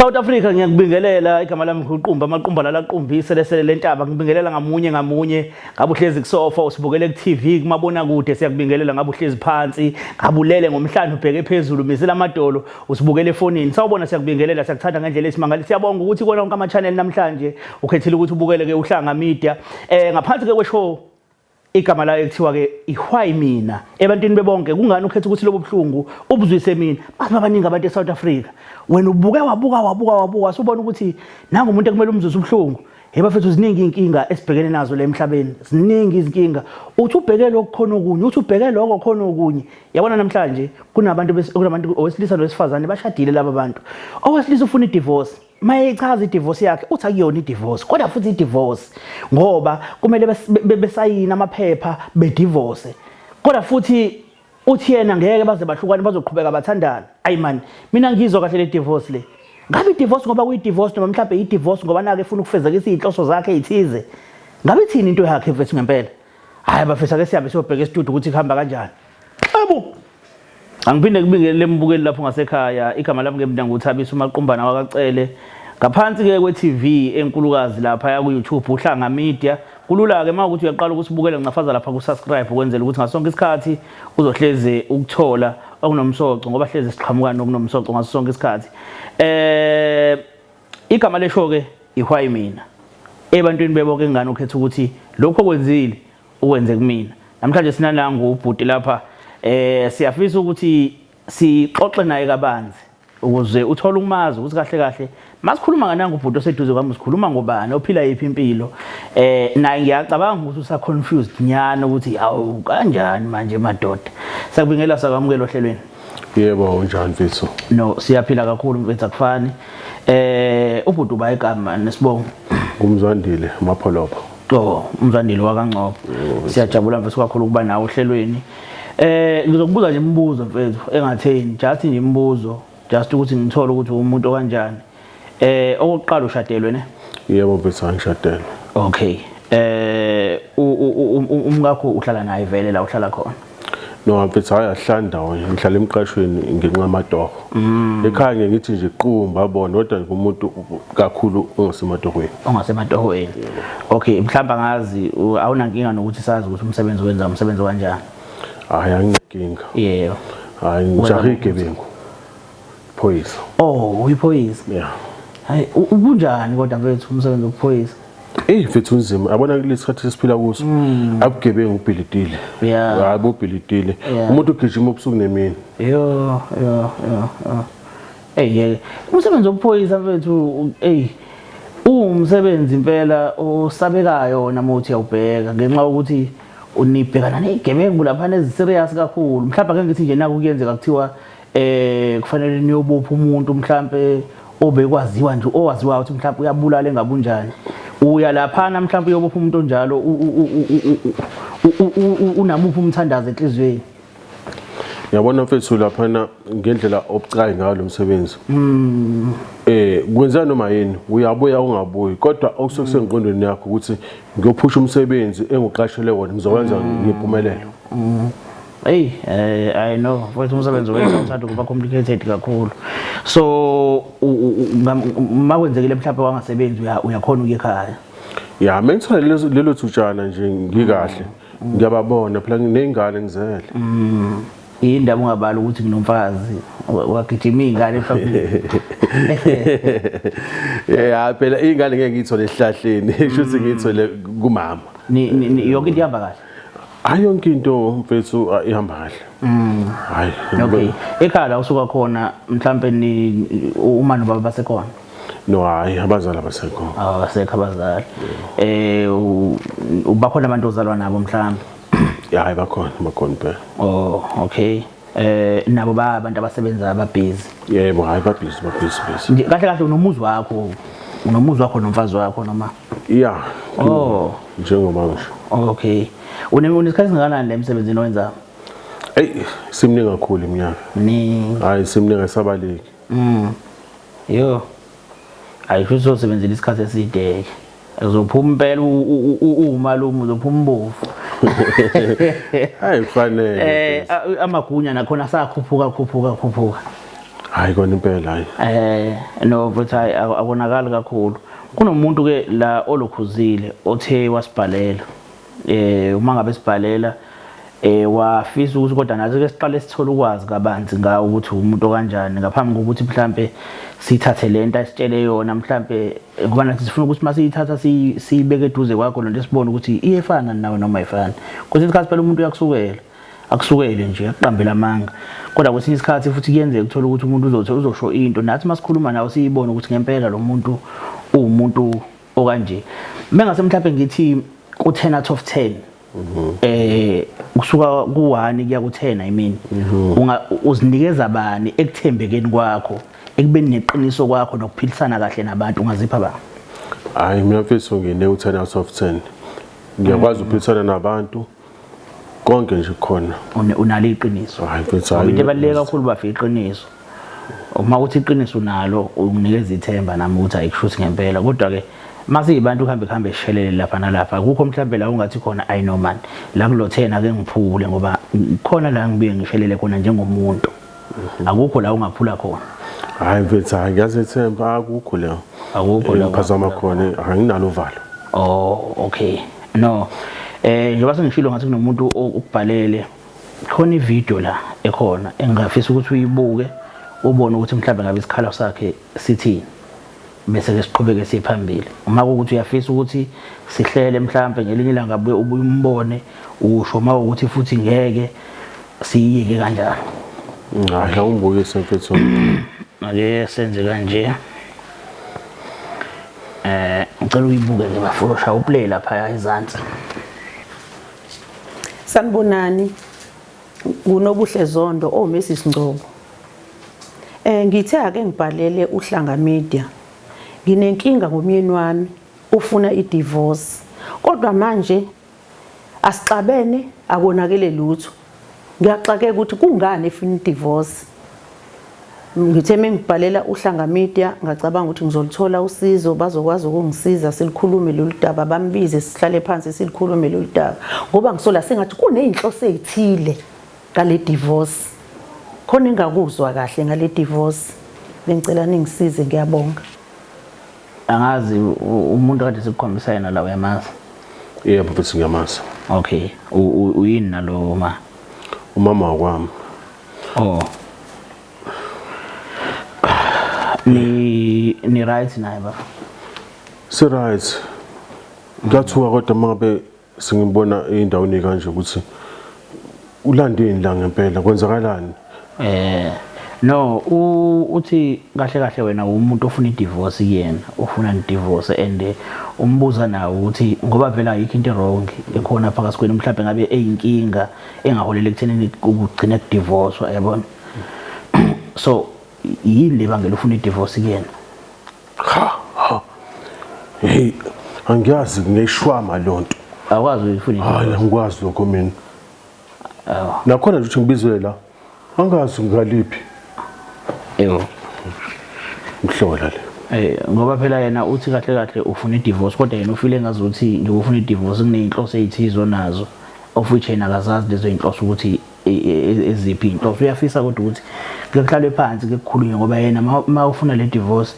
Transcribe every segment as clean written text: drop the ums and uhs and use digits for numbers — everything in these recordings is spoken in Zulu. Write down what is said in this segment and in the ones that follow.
South Africa ngiyakubingelela igama lami uQumba amaqumba laqumvise lesele lentaba ngibingelela ngamunye ngabe uhlezi kusofa usibukele ku TV kumabona kude siyakubingelela ngabe uhlezi phansi ngabulele ngomhlanje ubheke phezulu misela amadolo usibukele efonini sawubona siyakubingelela siyakuthanda ngendlela esimangala siyabonga ukuthi kona wonke ama channel namhlanje ukhethile ukuthi ubukele ke uhlanga media ngaphansi ke kweshow igama la ekuthiwa ke ihwayi mina ebantwini bebonke kungani ukhetha ukuthi lobo buhlungu ubuzwise mina bathi abaningi abantu eSouth Africa wena ubuke wabuka subona ukuthi nangu umuntu ekumele umzuzu ubuhlungu hebafethu ziningi inkinga esibhekene nazo la emhlabeni ziningi izinkinga uthi ubheke lokho khona okunye uthi ubheke lokho khona okunye yabona namhlanje kunabantu owesilisa nowesifazane bashadile laba bantu owesilisa ufuna idivorce mayechaza idivorce yakhe uthi akuyona idivorce kodwa futhi idivorce ngoba kumele besayina amaphepha bedivorce kodwa futhi uthi yena ngeke baze bahlukane bazoqhubeka bathandana ayi man mina ngizwa kahle le divorce le ngabe idivorce ngoba kuyidivorce noma mhlawumbe idivorce ngoba nake efuna ukufezekisa izinhloso zakhe ezithize ngabe ithini into yakhe mfethu ngempela hayi bafisa ke sihambe siyobheka e-studio ukuthi kuhamba kanjani abo angiphinde kubingelele embukeli lapho ngasekhaya igama lami ke mina nguthabisa uMaqumbana wakacele ngaphansi ke kwe-TV enkulukazi lapha ya ku-YouTube uhlanga media kulula ke mawukuthi uyaqala ukuthi ubukele ngicafaza lapha ku-subscribe ukwenzela ukuthi ngasonke isikhathi uzohleze ukuthola okunomsoco ngoba hleze siqhamukana okunomsoco ngaso sonke isikhathi igama lesho ke ihwayi mina ebantwini bebonke ngani ukhetha ukuthi lokho kwenzile ukwenze kumina namhlanje sinananga ubhuti lapha siyafisa ukuthi sixoxe naye kabanzi ukuze uthole ukumazi ukuthi kahle kahle masikhuluma ngananga ubhuti oseduze kwami sikhuluma ngobani ophila yiphi impilo naye ngiyacabanga ukuthi usa confused nyana ukuthi awu kanjani manje madoda sakubingela sakwamukela ohlelweni yebo unjani mfethu no siyaphila kakhulu mfethu akufani ubhuti uba igama nesibongo kumzwandile mapholopo umzwandile wakaNgcobo siyajabula mfethu kakhulu ukuba nawe ohlelweni ngizokubuza nje imibuzo mfethu engatheni just nje imibuzo just ukuthi ngithole ukuthi umuntu okanjani okokuqala ushadelwe ne yebo mfethu angishadele okay umngakho uhlala naye vele la uhlala khona no mfethu ayahlanda wona ngihlala emqashweni ngenxa amadoho ekhaya ngithi nje Qumba yabona kodwa ngumuntu kakhulu ongasematohweni okay mhlamba ngazi awunankinga nokuthi sazi ukuthi umsebenzi wenza umsebenzi kanjani hayi anginkinga yebo hayi ngijahe igebengu phoyisa uyiphoyisa yeah hayi ubunjani kodwa mfethu umsebenzi wokuphoyisa mfethu unzima yabona kulesikhathi esiphila kuso abugebengu ubhilidile hayi ubhilidile umuntu ugijima ubusuku nemini yo umsebenzi wokuphoyisa mfethu umsebenzi impela osabekayo namuthi uyawubheka ngenxa ukuthi unibhekana nezigebengu lapha eziserious kakhulu mhlawumbe ake ngithi nje naku kuyenzeka kuthiwa kufanele niyobopha umuntu mhlawumbe obekwaziwa nje owaziwa ukuthi mhlawumbe uyabulala engabunjani uya lapha mhlawumbe uyobopha umuntu onjalo unamuphi umthandazo enhlizweni yabona mfethu lapha ngendlela obucayi ngayo lo msebenzi kwenza noma yini uyabuya ungabuyi kodwa okusekusengqondweni yakho ukuthi ngiyophusha umsebenzi engiqashele wona ngizowenza ngimpumelelo I know mfethu umsebenzi wenza uthanda kuba complicated kakhulu so makwenzekile mhlawumbe wangasebenzi uyakhona ukuya ekhaya ya mengithole lelo thutshana nje ngikahle ngiyababona phela nginengane ngizele indaba ungabala ukuthi nginomfazi wagijima izingane emhlabeni phela izingane ngeke ngiyithole esihlahleni kusho ukuthi ngiyithole kumama yonke into ihamba kahle hayi yonke into mfethu ihamba kahle hayi okay ekhaya la usuka khona mhlambe uma nobaba basekhona no hayi abazali abasekhona abasekho abazali ubakhona abantu ozalwa nabo mhlambe hayi bakhona phela okay nabo abantu abasebenza ababhizi yebo hayi babhizi kahle kahle unomuzi wakho nomfazi wakho noma yeah njengoba ngisho okay unesikhathi singakanani la emsebenzini owenza simningi kakhulu iminyaka hayi simningi esabaleki yo ayisho uzosebenzela isikhathi eside uzophuma impela umalume uzophuma umbovu hayi kufanele amagunya nakhona sakhuphuka hayi kona impela hayi no futhi abonakala kakhulu kunomuntu ke la olokhuzile othe wasibhalela uma ngabe sibhalela wafisa ukuthi kodwa nathi ke siqale sithola ukwazi kabanzi ngawo ukuthi umuntu kanjani ngaphambi kokuthi mhlambe sithathe lento asitshele yona mhlambe ngoba nathi sifuna ukuthi masiyithatha siyibeke eduze kwakho lonto sibone ukuthi iyefana nawe noma ayifani kuthi isikhathi phela umuntu akusukele nje aqambela amanga kodwa kwesinye isikhathi futhi kuyenzeka ukuthola ukuthi umuntu uzosho into nathi masikhuluma nawe siyibone ukuthi ngempela lo muntu umuntu okanje mengase mhlawumbe ngithi ku 10 out of 10 kusuka ku1 kuya ku10 I mean uzinikeza bani ekuthembekeni kwakho ekubeni neqiniso kwakho nokuphilisana kahle nabantu ungazipha ba hayi mina mfethu ngine u10 out of 10 ngiyakwazi ukuphilisana nabantu konke nje khona unalo iqiniso hayi mfethu hayi into ebaluleke kakhulu bafi iqiniso uma uthi iqiniso nalo unginikeza ithemba nami ukuthi ayikushuthi ngempela kodwa ke masiyibantu uhambe eshelele lapha nalapha akukho mhlambe la ungathi khona I know man la kulo 10 ake ngiphule ngoba khona la ngibuye ngishelele khona njengomuntu akukho la ungaphula khona hayi mfethu hayi ngiyazethemba akukho la ngiphazama khona anginalo uvalo okay no njengoba sengishilo ngathi kunomuntu ukubhalele khona ivideo la ekhona engafisa ukuthi uyibuke ubone ukuthi mhlawumbe ngabe isikhala sakhe sithini bese ke siqhubeke siphambili uma ukuthi uyafisa ukuthi sihlele mhlawumbe ngelinye ilanga ubuye umbone usho uma ukuthi futhi ngeke siyike kanjalo hayi awumbuye semfethu ake senze kanje ngicela uyibuke ke bafuna shaya uplay lapha ezantsi sanibonani kunobuhle zondo oMrs Ngcobo ngithe ake ngibhalele uhlanga media nginenkinga ngomyeni wami ufuna idivorce kodwa manje asixabene akonakele lutho ngiyaxakeka ukuthi kungani efuna idivorce ngithe mengibhalela uhlanga media ngacabanga ukuthi ngizolithola usizo bazokwazi ukungisiza silikhulume lolu daba bambize sihlale phansi silikhulume lolu daba ngoba ngisola sengathi kuneyinhloso ezithile ngale divorce khona engakuzwa kahle ngale divorce bengicela ningisize ngiyabonga angazi umuntu kade sikukhombisa yena la uyamazi yebo mfethu ngiyamazi okay uyini nalo ma umama wami ni right naye ba si right ngathuka kodwa mangabe singibona indawo kanje ukuthi ulandeni la ngempela kwenzakalani no uthi kahle wena umuntu ofuna idivorce kuyena ufuna idivorce and umbuza nawo ukuthi ngoba vela ayikho into wrong ekhona phakathi kwenu mhlawumbe ngabe eyinkinga engaholela ekuthenini ukugcina divorce yabona so yini lebangela ufuna idivorce kuyena hey angiyazi ngeshwama lonto akwazi ukufuna hayi angikwazi lokho mina nakhona nje ukuthi ngibizwe la angazi ngaliphi ngihlola le ngoba phela yena uthi kahle ufuna idivorce kodwa yena ufile ngazuthi ngifuna idivorce kuneyinhloso ezithizo nazo of which yena akazazi lezo inhloso ukuthi eziphi inhloso uyafisa kodwa ukuthi kuhlalwe phansi kukhulunywe ngoba yena ufuna le divorce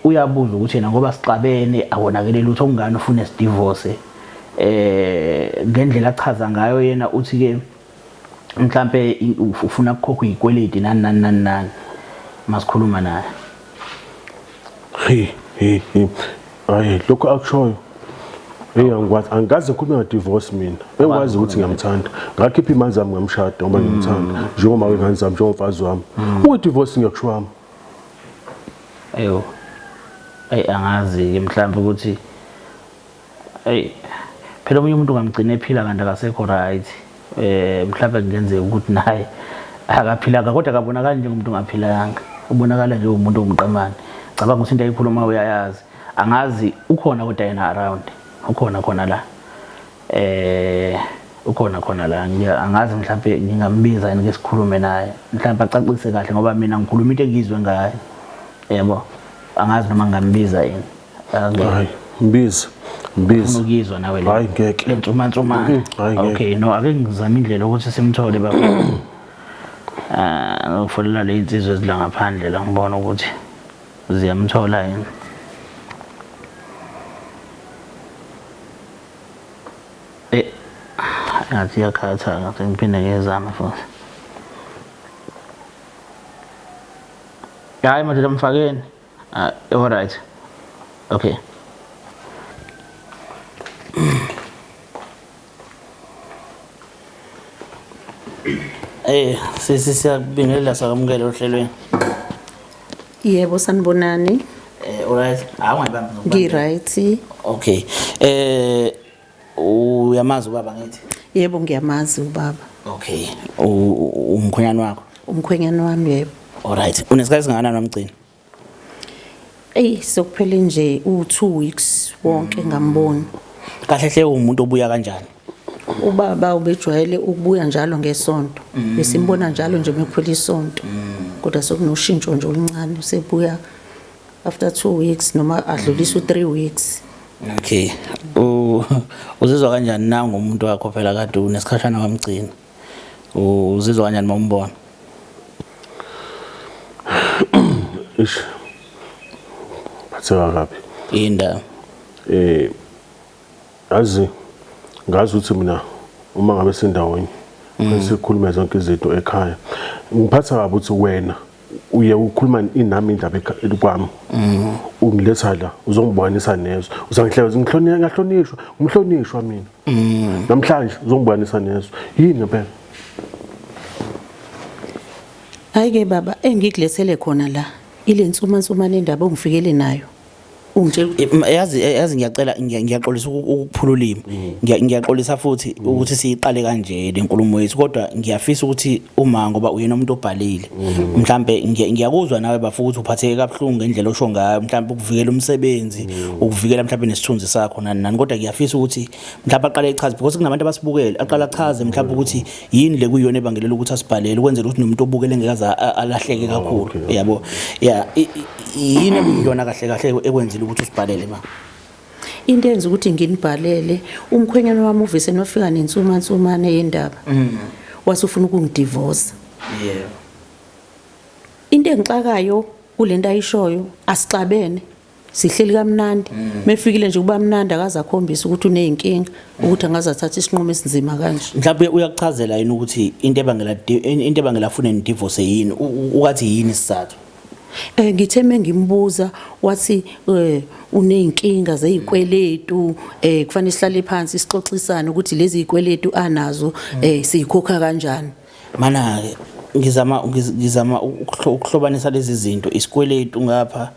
uyabuza ukuthi yena ngoba sixabene awonakele lutho ongani ufuna isidivorce ngendlela achaza ngayo yena uthi ke mhlambe ufuna ukukhokha izikweleti nani masikhuluma naye hayi lokho akushoyo angazi ngikhuluma ngedivorce mina engikwazi ukuthi ngiyamthanda ngakhipha imali zami ngamshada ngoba ngimthanda njengoba wengane zami njengomfazi wami divorce ngiyakushwama angazi mhlawumbe ukuthi phela omunye umuntu ngamgcina ephila kanti akasekho right mhlawumbe kungenzeka ukuthi naye akaphilanga kodwa akabonakala njengomuntu ongaphilanga ubonakala nje umuntu ongumqamane cabanga ukuthi into ayikhuluma uyayazi angazi ukhona kodwa yena around ukhona khona la ukhona khona la angazi mhlawumbe ngingambiza yena ke sikhulume naye mhlawumbe acacise kahle ngoba mina ngikhuluma into engizwe ngayo yebo angazi noma ngambiza yena hayi mbiza ukuzwa nawe le hayi ngeke lentsuma okay no ake ngizama indlela ukuthi simthole baba Ukufolela le insizwe ezidla ngaphandle la ngibona ukuthi ziyamthola yini. Ngathi yakhatha ngathi ngiphinde ngiyezama futhi. Hayi manje mfakeni. All right. Okay. Siyakubingelela sakamukela ohlelweni. Yebo sanibonani. All right. Awungayibambi ngokubamba. Ngi-right. Okay. Uyamazi ubaba ngithi? Yebo ngiyamazi ubaba. Okay. Umkhwenyana wakho? Umkhwenyana wami yebo. All right. Unesikhathi singakanani nomgcini? Sokuphela nje u2 weeks wonke ngamboni. Kahle hle umuntu obuya kanjani? Ubaba ubejwayele ukubuya njalo ngesonto. Besimbona njalo nje mekuphela isonto. Kodwa sokunoshintsho nje oluncane usebuya after 2 weeks noma adlulisa u3 weeks. Okay. Uzizwa kanjani na ngomuntu wakho phela kade unesikhashana kwamgcini? Uzizwa kanjani mawumbona? Ish. Phatheka kabi. Indaba. Ngazi ukuthi mina uma ngabe sindawonye sikhuluma zonke izinto ekhaya. Ngiphatha kabi ukuthi wena uye ukhuluma inami indaba kwami. Ungiletha la uzongibonisa nezo. Uzangihleza ngihlonishwa, umhlonishwa mina. Namhlanje uzongibonisa nezo. Yini phela? Hayike baba engikulethele khona la ile ntsuma nendaba ongifikele nayo. Yazi ngiyaqolisa ukuphula ulimi. Ngiyaxolisa futhi ukuthi siyiqale kanje lenkulumo yethu kodwa ngiyafisa ukuthi uma ngoba uyena umuntu obhalile mhlambe ngiyakuzwa nawe bafuthi ukuthi uphatheke kabuhlungu ngendlela osho ngayo mhlambe ukuvikela umsebenzi ukuvikela mhlambe nesithunzi sakho nani kodwa ngiyafisa ukuthi mhlambe aqale echaze because kunabantu abasibukele aqala achaze mhlambe ukuthi yini le kuyona ebangelela ukuthi asibhalele ukwenzela ukuthi nomuntu obukele ngeke alahleke kakhulu yabo yini ekuyona kahle ekwenzile ukuthi usibhalele ma into enza ukuthi nginibhalele umkhwenyana wami uvese nofika nensumansumane yendaba wasufuna ukungidivorce into engixakayo kulento ayishoyo asixabene sihleli kamnandi mefikile nje kuba mnandi akaza akhombisa ukuthi uneyinkinga ukuthi angazathatha isinqumo esinzima kanje mhlawumbe uyakuchazela yini ukuthi into ebangela afune divorce yini ukathi yini isizathu ngitheme ngimbuza wathi uneyinkinga zezikweletu kufanele sihlale phansi sixoxisane ukuthi lezi zikweletu anazo siyikhokha kanjani mana ngizama ukuhlobanisa lezi zinto isikweletu ngapha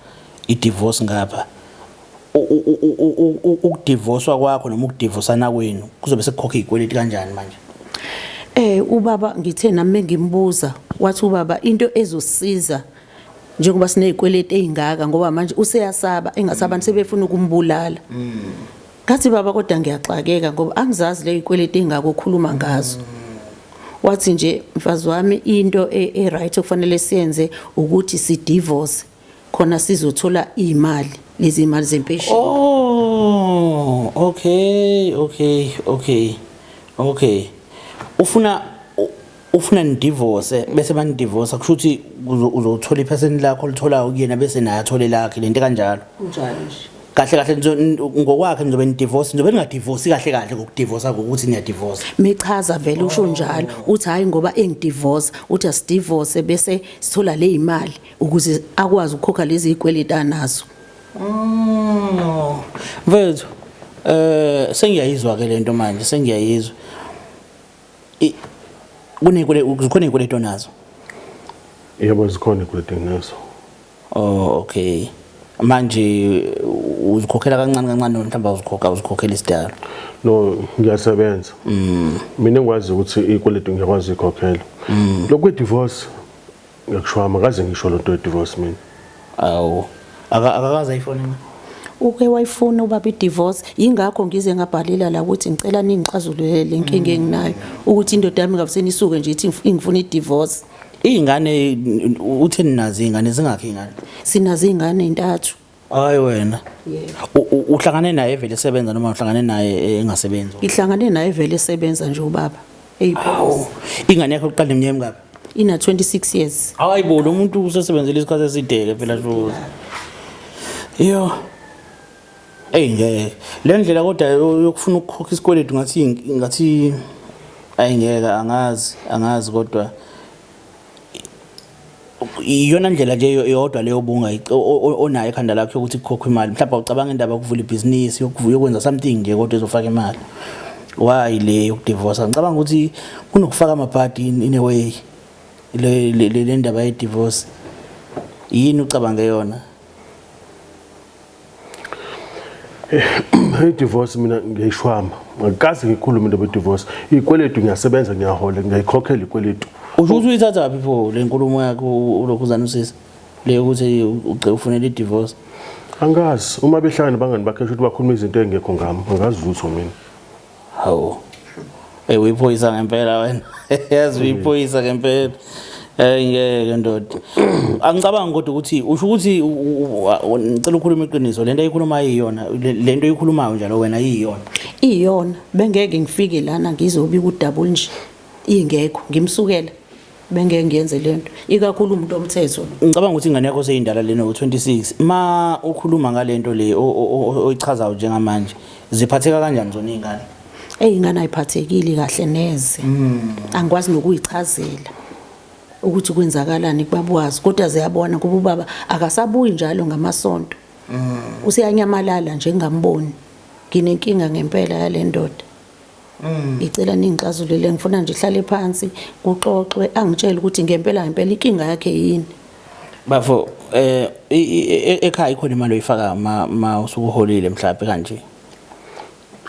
idivorce ngapha ukudivorcewa kwakho noma ukudivorceana kwenu kuzobe sekukhokha izikweletu kanjani manje ubaba ngithe nami ngimbuza wathi ubaba into ezosiza njengoba sinezikweletu ezingaka ngoba manje useyasaba engasabantu sebefuna ukumbulala ngathi baba kodwa ngiyaxakeka ngoba angizazi le zikweletu ezingaka okhuluma ngazo wathi nje mfazi wami into right okufanele siyenze ukuthi si divorce khona sizothola imali lezi imali zempesheni okay ufuna ni divorce bese bani divorce kusho ukuthi uzothola iphesenti lakho lithola ukuyena bese naye athole lakhe lento kanjalo njalo nje kahle ngokwakhe nizobe ni divorce nizobe ningadivorce kahle ngokudivorce ukuthi niya divorce mechaza vele usho njalo uthi hayi ngoba engidivorce uthi asidivorce bese sithola le imali ukuze akwazi ukukhokha lezi zikweletu anazo mfethu sengiyayizwa ke lento manje sengiyayizwa kukhona ikweletu nazo yebo zikhona ikweletu nazo okay manje uzikhokhela kancane mhlawumbe uzikhokhela isidalo no ngiyasebenza mina ngikwazi ukuthi ikweletu ngiyakwazi ukukhokhela lokho divorce ngiyakusho makaze ngisho lo nto divorce mina awu akakaza ayifone mina uke wayifuna ubaba idivorce ingakho ngize ngabhalela la ukuthi ngicela ningixazulule lenkinga enginayo ukuthi indoda yami ngavuseni isuke nje ithi ngifuna idivorce ingane utheni nazi ingane zingakho ingane sinazi ingane entathu hayi wena yebo uhlangane naye evele esebenza noma uhlangane naye engasebenzi ngihlangane naye evele esebenza nje ubaba ingane yakho uqale iminyaka emingaki ina 26 years. Hayibo lo muntu usesebenzile isikhathi eside phela Dlozi. Yo. Nje le ndlela kodwa yokufuna ukukhokha isikweletu ngathi ayingeke angazi kodwa iyona ndlela nje yodwa leyo bunga onayo ekhanda lakho ukuthi kukhokhe imali mhlawumbe ucabanga indaba yokuvula ibhizinisi yokwenza something nje kodwa ezofaka imali why le yokudivorce ngicabanga ukuthi kunokufaka amabhadi in a way le ndaba ye divorce yini ucabanga yona i-divorce mina ngiyishwama ngikazi ngikhuluma into be-divorce ikweletu ngiyasebenza ngiyahola ngiyayikhokhela ikweletu usho ukuthi uyithatha phi pho le nkulumo yakho ulokhuzana usisi le ukuthi ufunele i-divorce angazi uma behlangana bangani bakhe ukuthi bakhuluma izinto engekho ngami angazi lutho mina hawo uyiphoyisa ngempela wena yazi uyiphoyisa ngempela ngeke ndoda angicabanga kodwa ukuthi usho ukuthi ngicela ukukhuluma iqiniso lento ayikhuluma yiyona lento ayikhulumayo njalo wena yiyona bengeke ngifike lana ngizobika udouble nje ingekho ngimsukela bengeke ngiyenze lento ikakhulu umuntu omthetho ngicabanga ukuthi ingane yakho seyindala lena u26 ma ukhuluma ngalento le oyichazayo njengamanje ziphatheka kanjani zona izingane ingane ayiphathekile kahle neze angikwazi nokuyichazela ukuthi kwenzakalani kubabwazi kodwa ziyabona kuba ubaba akasabuyi njalo ngamasonto usiyanyamalala nje ngamboni nginenkinga ngempela yale ndoda icela ningixazulele ngifuna nje ihlale phansi kuxoxwe angitshela ukuthi ngempela inkinga yakhe yini bafo ekhaya ikhona imali oyifaka ma usuholile mhlawumbe kanje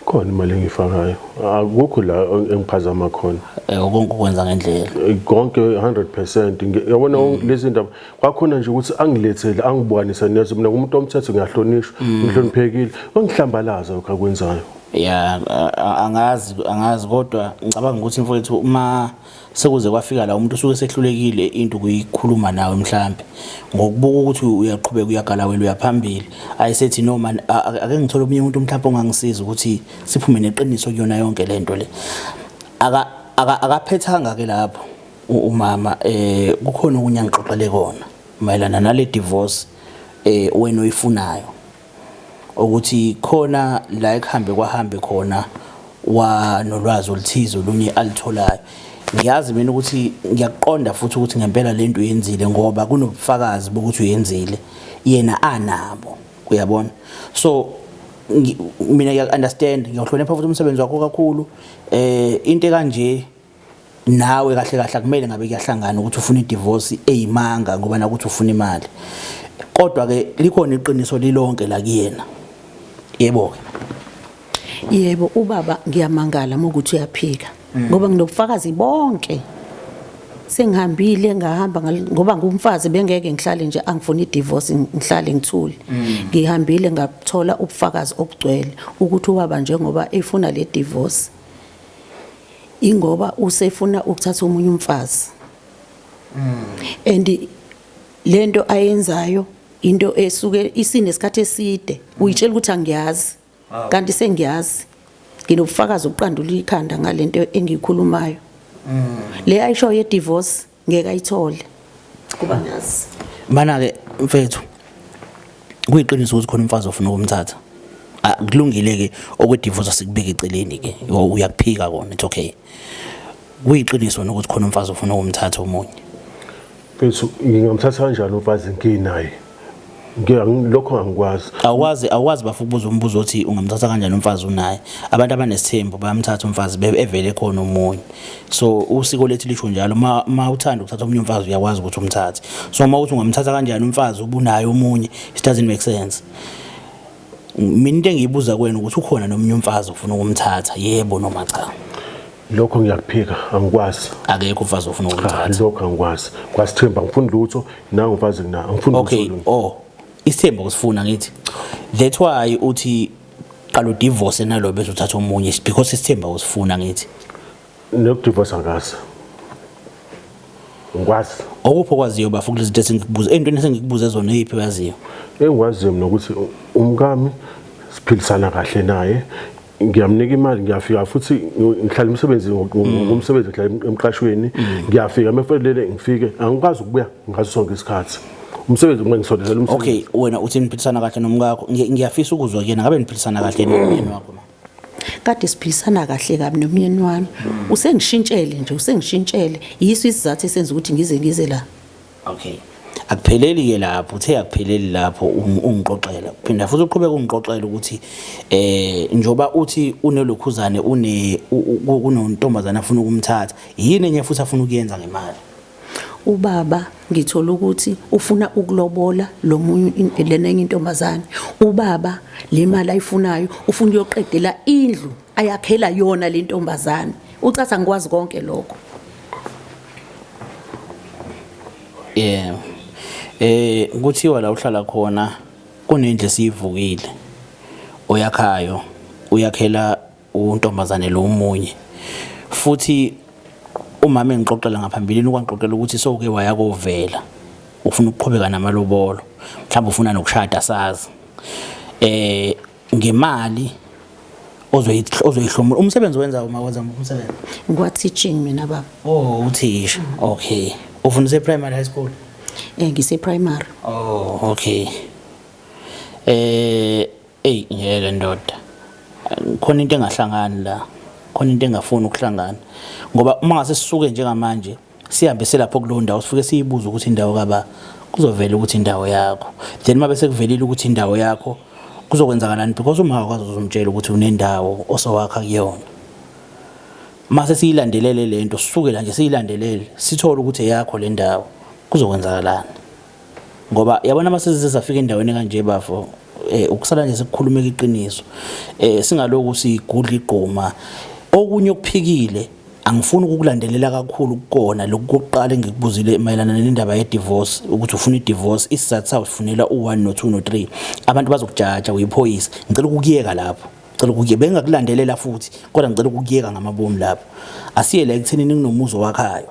khona imali engifakayo akukho la engiphazama khona konke ukwenza ngendlela konke 100% yabona lezi ndaba kwakhona nje ukuthi angilethele angibonise neze mina umuntu omthetho ngiyahlonishwa ngihloniphekile bangihlambalaza lokho akwenzayo ya angazi kodwa ngicabanga ukuthi mfowethu uma sekuze kwafika la umuntu usuke sehlulekile into kuyikhuluma nawe mhlambe ngokubuka ukuthi uyaqhubeka uyagalawela uyaphambili ayisethi no man ake ngithole omunye umuntu mhlawumbe ongangisiza ukuthi siphume neqiniso kuyona yonke lento le akaphethanga ke lapho umama kukhona okunye ngixoxele kona mayelana nale divorce wena oyifunayo ukuthi khona la ekuhambe khona nolwazi oluthizo lunye alitholayo ngiyazi mina ukuthi ngiyaqonda futhi ukuthi ngempela lento uyenzile ngoba kunobufakazi bokuthi uyenzile yena anabo uyabona so mina ngiya understand ngiyahlonipha futhi umsebenzi wakho kakhulu into kanje nawe kahle akumele ngabe kuyahlangana ukuthi ufuna i-divorce eyimanga ngoba nakuthi ufuna imali kodwa ke likhona iqiniso lilonke la kuyena yebo ubaba ngiyamangala ukuthi uyaphika ngoba nginobufakazi bonke sengihambile ngahamba ngoba ngumfazi bengeke ngihlale nje angifuni i-divorce ngihlale ngithule ngihambile ngathola ubufakazi obugcwele ukuthi ubaba njengoba efuna le divorce ingoba usefuna ukuthatha umunye umfazi and lento ayenzayo into esuke isinesikhathi eside uyitshela ukuthi angiyazi kanti sengiyazi nginobufakazi obuqandula ikhanda ngalento engiyikhulumayo le ayisho ye divorce ngeke ayithole kuba ngazi mana ke mfethu kuyiqiniso ukuthi khona umfazi ofuna ukumthatha kulungile ke okwe divorce asikubeka eceleni ke uyakuphika kona it's okay kuyiqiniso nokuthi khona umfazi ofuna ukumthatha omunye mfethu ngingamthatha kanjani umfazi nginaye lokho angikwazi awazi bafukubuza umbuzo othi ungamthatha kanjani umfazi unaye abantu abanesithembu bayamthatha umfazi evele khona umunye so usiko lethu lisho njalo ma uthanda ukuthatha umunye umfazi uyakwazi ukuthi umthathe so ma uthi ungamthatha kanjani umfazi ubunayo umunye it doesn't make sense mina into engiyibuza kuwena ukuthi ukhona nomunye umfazi ufuna ukumthatha yebo noma cha lokho ngiyakuphika angikwazi akekho umfazi ufuna ukumthatha lokho angikwazi kwasithemba ngifuna lutho nangu umfazi ngina angifuni lutho isithemba kusifuna ngithi that's why uthi qala udivorce nalo bese uthatha umunye because isithemba usifuna ngithi nokudivorce angazi ngikwazi okupho kwaziyo bafuku izinto esengikubuza entweni esengikubuza zona eyiphi yaziyo engikwaziyo mina ukuthi umkami siphilisana kahle naye ngiyamnika imali ngiyafika futhi ngihlala umsebenzi ngomsebenzi ngihlala emqashweni ngiyafika mefanele ngifike angikwazi ukubuya ngaso sonke isikhathi umsebenzi uma ngisondezela umsebenzi. Okay, wena uthi niphilisana kahle nomkakho. Ngiyafisa ukuzwa kuyena ngabe niphilisana kahle nomyeni wakho ma. Kade siphilisana kahle kabi nomyeni wami. Usengishintshele nje, usengishintshele. Yiso isizathu esenza ukuthi ngize la. Okay. Akupheleli ke lapho, uthe akupheleli lapho ungixoxela. Phinda futhi uqhubeka ungixoxela ukuthi njoba uthi unelokhuzane kunontombazana afuna ukumthatha. Yini enye futhi afuna ukuyenza ngemali? Ubaba ngithola ukuthi ufuna ukulobola lo munye lenenye intombazane. Ubaba le mali ayifunayo ufuna uyoqedela indlu ayakhela yona le ntombazane. Ucathi ngikwazi konke lokho. Yeah. Kuthiwa la uhlala khona kunendle esivukile oyakhayo uyakhela untombazane lo umunye futhi umama engixoxela ngaphambilini ukwangixoxela ukuthi soke wayakovela ufuna ukuqhubeka namalobolo mhlawumbe ufuna nokushada sazi ngemali ozoyihlomula umsebenzi wenza uma wenza umsebenzi ngwa teaching mina baba. Oh uthisha. Okay, ufundisa primary high school? Ngise primary. Oh okay. Ngeke ndoda khona into engahlangani la, khona into engafuni ukuhlangana ngoba uma ngase sisuke njengamanje sihambe selapho kulo ndawo sifike siyibuza ukuthi indawo kaba kuzovela ukuthi indawo yakho, then mabese kuvelile ukuthi indawo yakho kuzokwenzakalani because uma akwazi uzomtshela ukuthi unendawo osowakha kuyona. Mase siyilandelele lento sisuke la nje siyilandelele sithola ukuthi eyakho le ndawo kuzokwenzakalani ngoba yabona mase safika endaweni kanje bafo ukusala nje sikukhulumeka iqiniso singaloku sigudla igqoma okunye okuphikile angifuni ukukulandelela kakhulu kukona lokuqala engikubuzile mayelana nendaba ye divorce ukuthi ufuna i divorce isizathu sawo sifunela u1 no2 no3 abantu bazokujaja uyiphoyisa ngicela ukuyeka lapho ngicela ukuyeka bengakulandelela futhi kodwa ngicela ukuyeka ngamabomu lapho asiye la ekuthenini nginomuzo wakhayo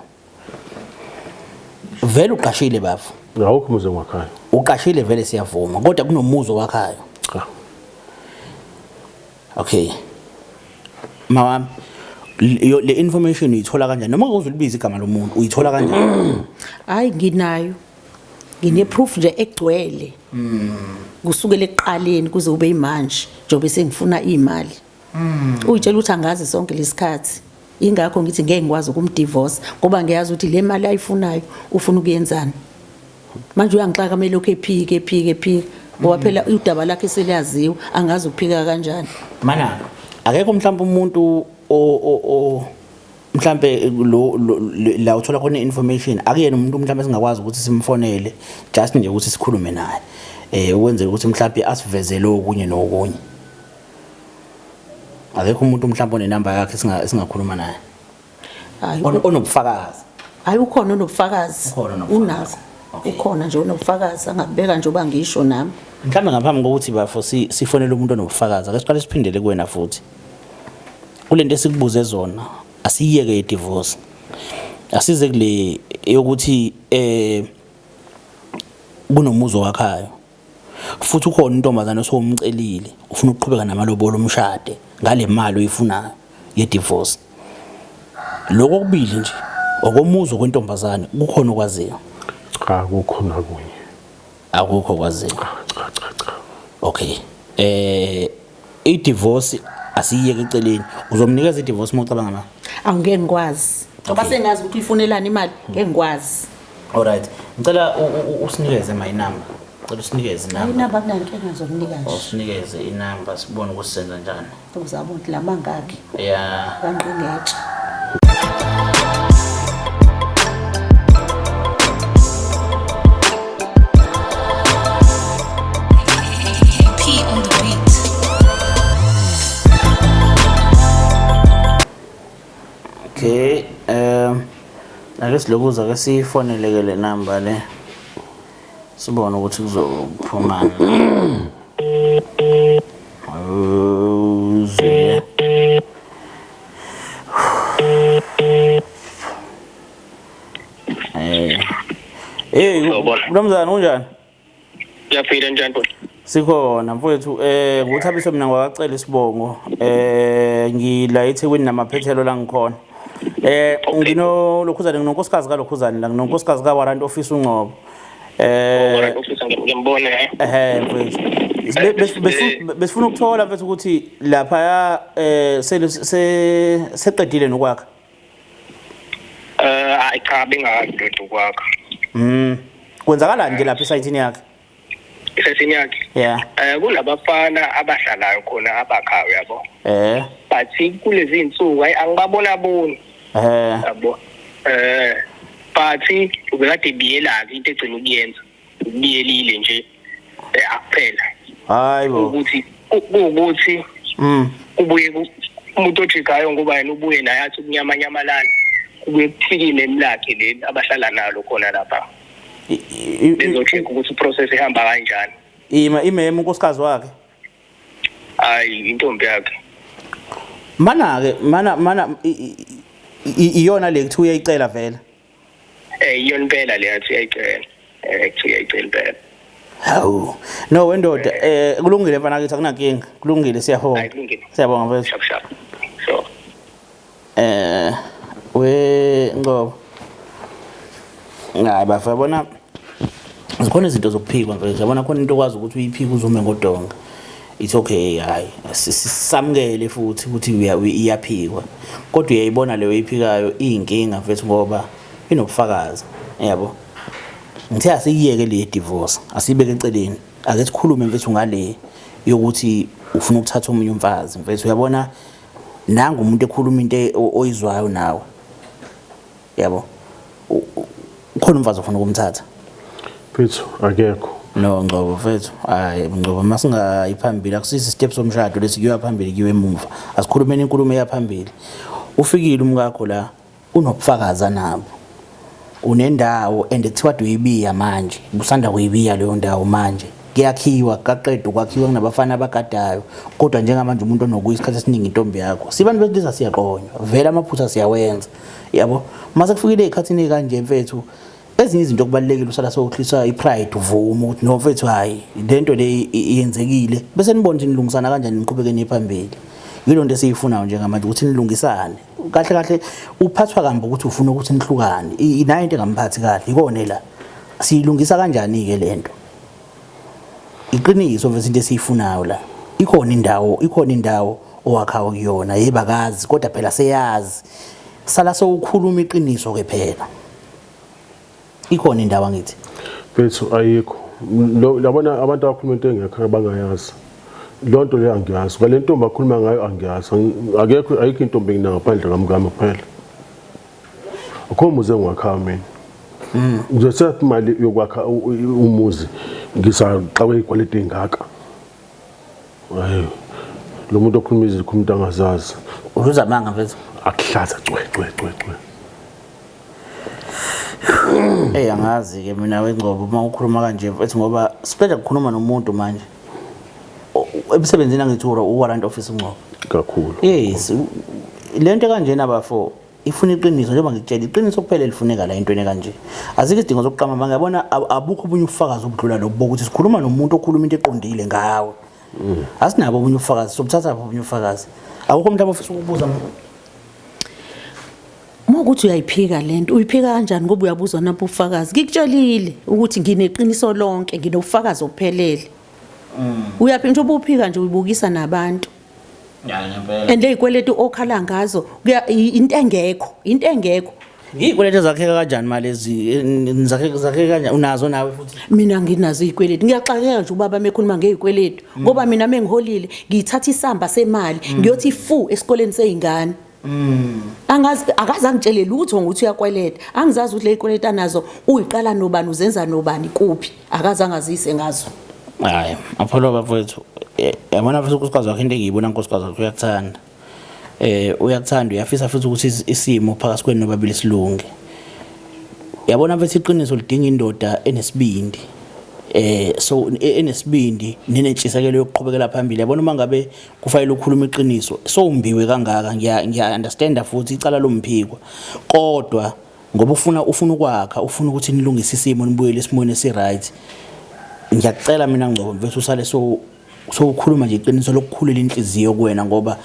vele uqashile bafo awukho umuzo wakhayo uqashile vele siyavuma kodwa kunomuzo wakhayo. Okay mama le information uyithola kanjani noma uzokubiza igama lomuntu uyithola kanjani? Hayi nginayo ngine proof nje egcwele kusukela ekuqaleni kuze ube imanje njobe sengifuna imali uyitshela ukuthi angazi sonke lesikhathi ingakho ngithi ngeke ngikwazi ukumdivorce ngoba ngiyazi ukuthi le mali ayifunayo ufuna ukuyenzana manje uyangixaka kumele lokho ephike ngoba phela udaba lakhe seliyaziwa angazi ukuphika kanjani mana akekho mhlawumbe umuntu mhlambe la uthola khona information akuyena umuntu mhlawumbe singakwazi ukuthi simfonele just nje ukuthi sikhulume naye ukwenzela ukuthi mhlawumbe asivezele okunye nokunye akekho umuntu mhlawumbe onenamba yakhe singakhuluma naye onobufakazi hayi ukhona onobufakazi unazo ukhona nje onobufakazi angabeka nje oba ngisho nami mhlawumbe ngaphambi kokuthi bafo sifonele umuntu onobufakazi ake siqale siphindele kuwena futhi kulento esikubuze zona asiyeke divorce asize kule yokuthi kunomuzo wakhayo futhi ukhona intombazana osomcelile ufuna ukuqhubeka namalobolo omshade ngale mali oyifunayo ye divorce lokho kubili nje okomuzo kwentombazana kukhona okwaziyo kukhona kunye akukho kwaziyo okay i divorce asiyeke eceleni uzomnikeza i divorce mawucabanga ma angeke ngikwazi ngoba sengazi ukuthi uyifunelani imali ngeke ngikwazi. Alright ngicela usinikeze my number ngicela usinikeze number inamba kunankinga ngizomnika nje usinikeze inamba sibone ukuthi senza njani uzabona ukuthi la mangaki yeah kanqingetshe okay ake silokuza ke sifonele le number le sibone ukuthi kuzophumana uze mnumzane unjani? Ngiyaphila njani baba? Sikhona mfowethu nguthabiswe mina ngwacela isibongo ngila eThekwini namaphethelo la ngikhona ngino lokhuzane nginonkosikazi kalokhuzane la nginonkosikazi ka warrant office uNgcobo ngiyambona mfowethu besifuna ukuthola mfowethu ukuthi lapha seqedile nokwakha hayi cha bengaqedwa ukwakha kwenzakalani nje lapha esayithini yakhe isayithini yakhe yeah kulabafana abahlalayo khona abakhayo yabo bathi kulezi insuku angibabona yabo bathi ubekade biyela into egcina ukuyenza ubiyelile nje akuphela hayibo ukuthi kubuye umuntu ojikayo ngoba yena ubuye naye athi kunyamanyamalana kubuye kuthikile emlakhe leli abahlala nalo khona lapha bezocheck ukuthi iprocess ihamba kanjani imeme unkosikazi wakhe hayi intombi yakhe mana iyona le kuthi uyayicela vela iyona impela le athi uyayicela kuthi uyayicela impela hawu no wendoda kulungile mfana kithi akunankinga kulungile siyabonga siyabonga mfethu shap so we Ngcobo hayi bafabona zikhona izinto zokuphikwa mfethu yabona khona into okwazi ukuthi uyiphike uzume ngodonga it's okay hayi sisamukele futhi ukuthi iyaphikwa kodwa uyayibona leyo iphikayo inkinga mfethu ngoba inobufakazi yabo ngithi asiyeke le divorce asibeke eceleni ake sikhulume mfethu ngale yokuthi ufuna ukuthatha umunye umfazi mfethu uyabona nanga umuntu ekhuluma into oyizwayo nawe yabo ukhona umfazi ufuna ukumthatha Mfethu akekho no Ngcobo mfethu hayi Ngcobo masingayiphambili akusisi steps somshado lesi kuyiwa phambili kuyiwe emuva asikhulumeni inkulumo eyaphambili ufikile umkakho la unobufakaza nabo unendawo endethiwa uyibiya manje busanda kuyibiya leyo ndawo manje kuyakhiwa kaqedwe kwakhiwa kunabafana abagadayo kodwa njengamanje umuntu onokuyisikhathi esiningi intombi yakho sibantu besilisa siyaqonywa vela amaphutha siyawenza yabo mase kufikile ezikhathini kanje mfethu ezinye izinto okubalekile usala sokuhlisa ipride uvuma ukuthi no mfethu hayi lento le iyenzekile bese nibona ukuthi nilungisana kanjani niqhubekeni phambili yilo nto esiyifunayo njengamanje ukuthi nilungisane kahle kahle uphathwa kambe ukuthi ufuna ukuthi nihlukane inayo into engamphathi kahle ikone la siyilungisa kanjani ke lento iqiniso mfethu into esiyifunayo la ikhona indawo owakhawo kuyona yebakazi kodwa phela seyazi sala sowukhuluma iqiniso ke phela ikhona indawo ngithi Mfethu ayikho labona abantu abakhuluma into engekho abangayazi lonto le angiyazi ngale ntombi akhuluma ngayo angiyazi akekho ayikho intombi ngingaphandle kamkami kuphela akho muze ngwakha mina ngizosethi imali yokwakha umuzi ngisaqawe iquality engaka hayi lo muntu okhuluma izikhuluma angazazi uzamanga mfethu akuhlaza cwe angazi ke mina weNgcobo uma ukhuluma kanje mfethu ngoba siqeda ukukhuluma nomuntu manje emsebenzini angithi warrant office uNgcobo kakhulu yes lento kanjena abafo ifuna iqiniso njengoba ngikutshela iqiniso kuphela lifuneka la intweni kanje azike isidingo sokuqama mangiyabona abukho obunye ubufakazi obudlula lobo ukuthi sikhuluma nomuntu okhuluma into eqondile ngawe asinabo obunye ubufakazi sobuthatha obunye ubufakazi akukho umuntu abafisa ukubuza ukuthi uyayiphika lento uyiphika kanjani ngoba uyabuzwa napho ufakazi ngikutshelile ukuthi ngineqiniso lonke nginobufakazi obuphelele uyaphi nje ubuphika nje uyibukisa nabantu ngempela ende ikweletu okhala ngazo into engekho ikweletu zakheka kanjani mali ezi zakheka kanjani unazo nawe futhi mina nginazo ikweletu ngiyaxakeka nje ubaba mekhuluma ngeikweletu ngoba mina mengiholile ngiyithatha isamba semali ngiyothi fu esikoleni sezingane akaze angitshele lutho ngokuthi uyakweleta angizazi ukuthi le ikweleta nazo uyiqala nobani uzenza nobani kuphi akaze angazise ngazo hayi apholo bafethu yabona futhi unkosikazi wakhe into engiyibona unkosikazi wakhe uyakuthanda uyafisa futhi ukuthi isimo phakathi kwenu nobabili silunge yabona mfethu iqiniso lidinga indoda enesibindi so enesibindi nenentshisekelo yokuqhubekela phambili yabona uma ngabe kufanele ukukhuluma iqiniso so umbiwe kangaka ngiya understand futhi icala lomphikwa kodwa ngoba ufuna ukwakha ufuna ukuthi nilungise isimo nibuyele esimweni esi right Ngiyakucela mina Ngcobo mfethu usale ukhuluma nje iqiniso lokukhulela inhliziyo kuwena ngoba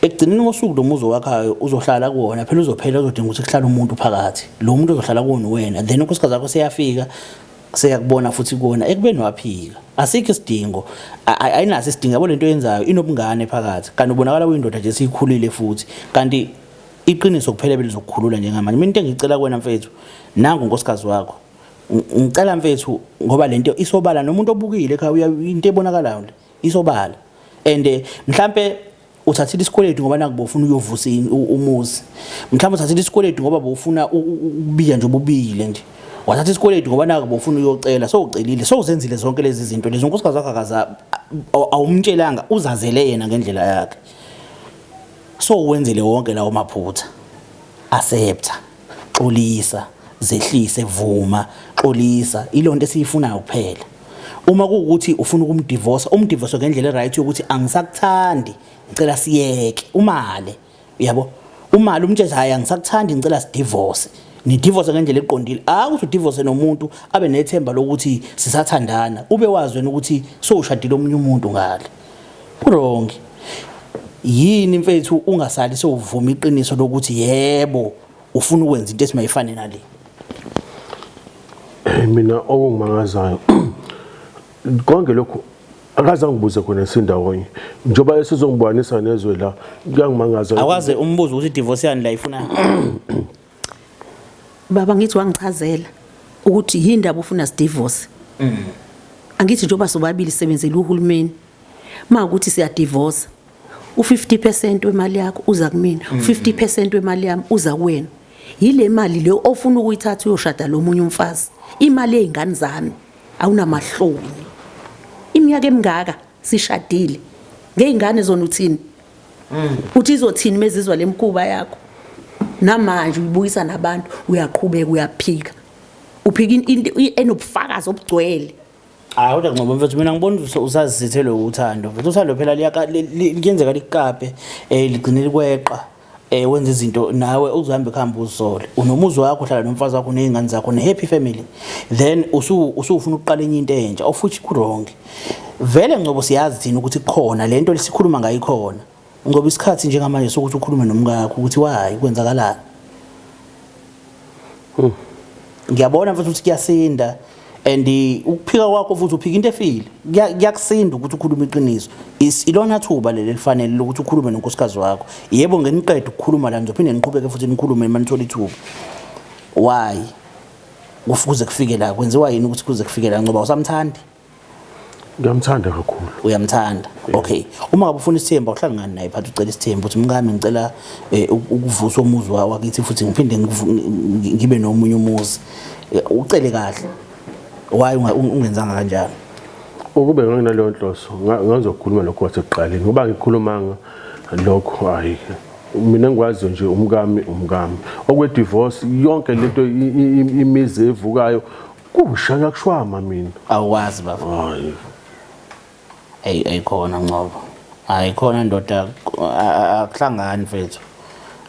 ekugcineni kosuku lo muzo wakhayo uzohlala kuwona phela uzophela uzodinga ukuthi kuhlala umuntu phakathi lo muntu ozohlala kuwona wena then unkosikazi wakho seyafika seyakubona futhi kuwona ekubeni waphika asikho isidingo ayinaso isidingo yabo lento yenzayo inobungane phakathi kanti ubonakala uyindoda nje sikhulile futhi kanti iqiniso kuphela belizokukhulula njengamanje mina into engicela kuwena mfethu nangu unkosikazi wakho ngicela mfethu ngoba lento isobala nomuntu obukile ekhaya into ebonakalayo isobala and mhlambe uthathile isikweletu ngoba nakubo ufuna uyovusa umuzi mhlawumbe uthathile isikweletu ngoba bofuna ukubiya nje ububile nje wathatha isikweletu ngoba nakubo ufuna uyocela so ucelile so uzenzile zonke lezi zinto lezi unkosikazi wakho akaza awumtshelanga uzazele yena ngendlela yakhe so wenzile wonke lawo maphutha accepta xolisa zehlise vuma xolisa ilonto esiyifunayo kuphela uma kuukuthi ufuna umdivorce ngendlela right yokuthi angisakuthandi ngicela siyeke umale uyabo umali umtshela hayi angisakuthandi ngicela sidivorce ni divorce ngendlela eqondile akuthi udivorce nomuntu abe nethemba lokuthi sisathandana ube wazi wena ukuthi so ushadile omunye umuntu ngale wrong yini mfethu ungasali so uvuma iqiniso lokuthi yebo ufuna ukwenza into esimayifane nale mina okungimangazayo konke lokho akaze ngibuze khona esindawonye njoba esizongibonisa nezwe la kuyangimangaza akwaze umbuzo ukuthi divorce yani la ifuna baba ngithi wangichazela ukuthi yindaba ufuna divorce angithi njoba sobabili sebenzela uhulumeni makuthi siya divorce u50% wemali yakho uza kumina 50% wemali yami uza kuwena yile mali le ofuna ukuyithatha uyoshada lomunye umfazi imali ezingane zami awunamahloni iminyaka emingaka sishadile ngeingane zona uthini uthi izothini mezizwa lemkhuba yakho namanje uyibuyisa nabantu uyaqhubeka uyaphika uphika into enobufakazi obugcwele kodwa Ngcobo mfethu mina ngibona usazithele uthando mfethu uthando phela liyenzeka likape ligcine likweqa wenza izinto nawe uzohamba ekhamba uzole unomuzi wakho uhlala nomfazi wakho nezingane zakho ne happy family then usufuna uqala enye into entsha ofuthi kurong vele Ngcobo siyazi thina ukuthi khona lento lesikhuluma ngayikhona ngoba isikhathi njengamanje sokuthi ukhulume nomngakho ukuthi why kwenzakalani ngiyabona mfethu ukuthi kuyasinda and ukuphika kwakho futhi uphika into efile kuyakusinda ukuthi ukhulume iqiniso ilona thuba leli lifanele ukuthi ukhulume nonkosikazi wakho yebo ngeniqeda ukukhuluma la ngizophinde niqhubeke futhi nikhulume manithola ithuba why kufuze kufike la kwenziwa yini ukuthi kuze kufike la ngoba usamthandi ngiyamthanda kakhulu uyamthanda okay uma ngabe ufuna isithemba uhlala ngani naye phatha ucela isithemba uthi mngami ngicela ukuvusa umuzi wakithi futhi ngiphinde ngibe nomunye umuzi ucele kahle why ungenzanga kanjalo ukube nginaleyo nhloso ngizokhuluma lokho wasekuqaleni ngoba ngikhulumanga lokho hayi mina ngikwazi nje umkami okwe divorce yonke lento imizi evukayo kushaya kushwama mina awukwazi bafana ayikhona Ngcobo ayikhona ndoda akuhlangani mfethu